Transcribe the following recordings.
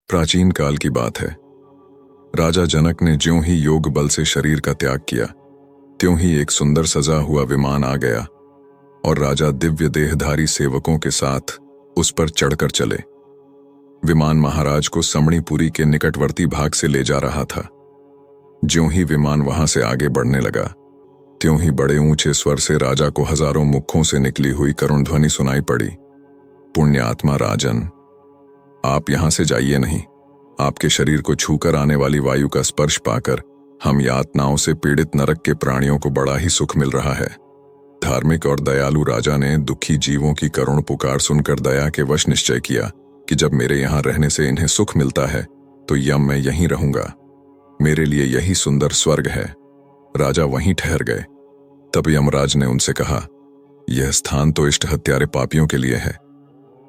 प्राचीन काल की बात है। राजा जनक ने ज्यों ही योग बल से शरीर का त्याग किया, त्यों ही एक सुंदर सजा हुआ विमान आ गया और राजा दिव्य देहधारी सेवकों के साथ उस पर चढ़कर चले। विमान महाराज को समणीपुरी के निकटवर्ती भाग से ले जा रहा था। ज्यों ही विमान वहां से आगे बढ़ने लगा, त्यों ही बड़े ऊंचे स्वर से राजा को हजारों मुखों से निकली हुई करुण ध्वनि सुनाई पड़ी। पुण्यात्मा राजन, आप यहां से जाइए नहीं। आपके शरीर को छूकर आने वाली वायु का स्पर्श पाकर हम यातनाओं से पीड़ित नरक के प्राणियों को बड़ा ही सुख मिल रहा है। धार्मिक और दयालु राजा ने दुखी जीवों की करुण पुकार सुनकर दया के वश निश्चय किया कि जब मेरे यहां रहने से इन्हें सुख मिलता है तो यम मैं यहीं रहूंगा। मेरे लिए यही सुंदर स्वर्ग है। राजा वहीं ठहर गए। तब यमराज ने उनसे कहा, यह स्थान तो इष्ट हत्यारे पापियों के लिए है।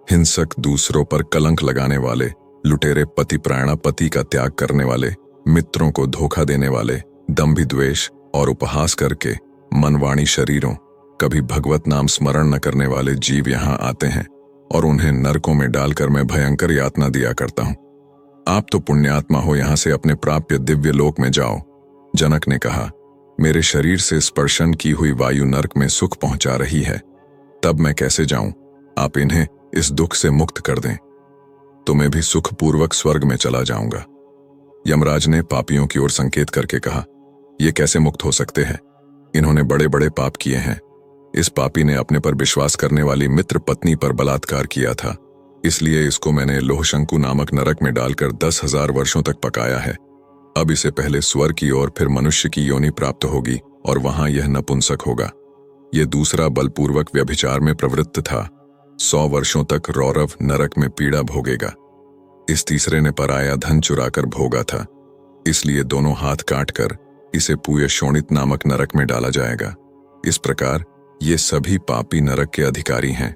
हिंसक, दूसरों पर कलंक लगाने वाले, लुटेरे, पति प्राणा पति का त्याग करने वाले, मित्रों को धोखा देने वाले, दंभी द्वेष और उपहास करके मनवाणी शरीरों, कभी भगवत नाम स्मरण न करने वाले जीव यहाँ आते हैं और उन्हें नरकों में डालकर मैं भयंकर यातना दिया करता हूँ। आप तो पुण्यात्मा हो, यहाँ से अपने प्राप्य दिव्य लोक में जाओ। जनक ने कहा, मेरे शरीर से स्पर्शन की हुई वायु नरक में सुख पहुंचा रही है, तब मैं कैसे जाऊं? आप इन्हें इस दुख से मुक्त कर दें तो मैं भी सुखपूर्वक स्वर्ग में चला जाऊंगा। यमराज ने पापियों की ओर संकेत करके कहा, ये कैसे मुक्त हो सकते हैं? इन्होंने बड़े बड़े पाप किए हैं। इस पापी ने अपने पर विश्वास करने वाली मित्र पत्नी पर बलात्कार किया था, इसलिए इसको मैंने लोहशंकु नामक नरक में डालकर 10,000 वर्षों तक पकाया है। अब इसे पहले स्वर्ग की और फिर मनुष्य की योनि प्राप्त होगी और वहां यह नपुंसक होगा। यह दूसरा बलपूर्वक व्यभिचार में प्रवृत्त था, 100 वर्षों तक रौरव नरक में पीड़ा भोगेगा। इस तीसरे ने पराया धन चुराकर भोगा था, इसलिए दोनों हाथ काटकर इसे पूय शोणित नामक नरक में डाला जाएगा। इस प्रकार ये सभी पापी नरक के अधिकारी हैं।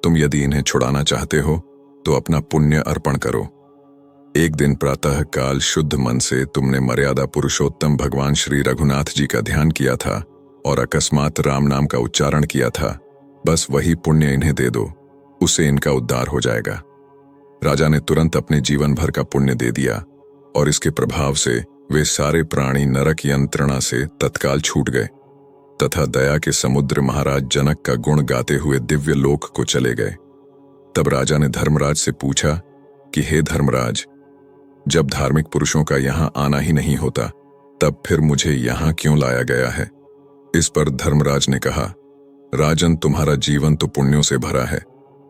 तुम यदि इन्हें छुड़ाना चाहते हो तो अपना पुण्य अर्पण करो। एक दिन प्रातः काल शुद्ध मन से तुमने मर्यादा पुरुषोत्तम भगवान श्री रघुनाथ जी का ध्यान किया था और अकस्मात राम नाम का उच्चारण किया था। बस वही पुण्य इन्हें दे दो, उससे इनका उद्धार हो जाएगा। राजा ने तुरंत अपने जीवन भर का पुण्य दे दिया और इसके प्रभाव से वे सारे प्राणी नरक यंत्रणा से तत्काल छूट गए तथा दया के समुद्र महाराज जनक का गुण गाते हुए दिव्य लोक को चले गए। तब राजा ने धर्मराज से पूछा कि हे धर्मराज, जब धार्मिक पुरुषों का यहां आना ही नहीं होता तब फिर मुझे यहां क्यों लाया गया है? इस पर धर्मराज ने कहा, राजन, तुम्हारा जीवन तो पुण्यों से भरा है,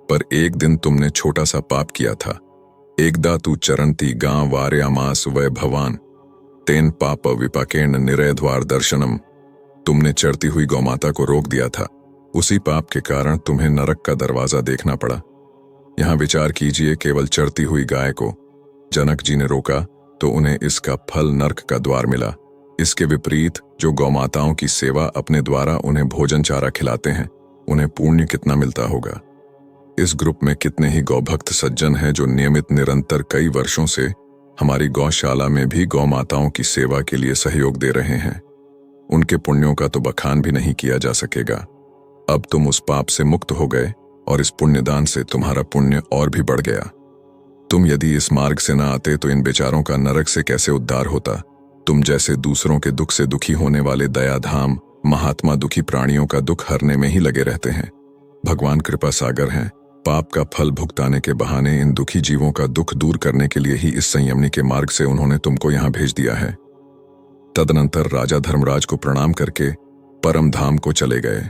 पर एक दिन तुमने छोटा सा पाप किया था। एकदा तू चरंती गांव वार्यामास वै भवान तेन पाप विपाकेन निरयद्वार दर्शनम। तुमने चरती हुई गौमाता को रोक दिया था, उसी पाप के कारण तुम्हें नरक का दरवाजा देखना पड़ा। यहां विचार कीजिए, केवल चरती हुई गाय को जनक जी ने रोका तो उन्हें इसका फल नरक का द्वार मिला। इसके विपरीत जो गौमाताओं की सेवा अपने द्वारा उन्हें भोजन चारा खिलाते हैं, उन्हें पुण्य कितना मिलता होगा। इस ग्रुप में कितने ही गौभक्त सज्जन हैं जो नियमित निरंतर कई वर्षों से हमारी गौशाला में भी गौमाताओं की सेवा के लिए सहयोग दे रहे हैं। उनके पुण्यों का तो बखान भी नहीं किया जा सकेगा। अब तुम उस पाप से मुक्त हो गए और इस पुण्यदान से तुम्हारा पुण्य और भी बढ़ गया। तुम यदि इस मार्ग से न आते तो इन बेचारों का नरक से कैसे उद्धार होता? तुम जैसे दूसरों के दुख से दुखी होने वाले दयाधाम महात्मा दुखी प्राणियों का दुख हरने में ही लगे रहते हैं। भगवान कृपा सागर हैं। पाप का फल भुगताने के बहाने इन दुखी जीवों का दुख दूर करने के लिए ही इस संयमनी के मार्ग से उन्होंने तुमको यहाँ भेज दिया है। तदनंतर राजा धर्मराज को प्रणाम करके परम धाम को चले गए।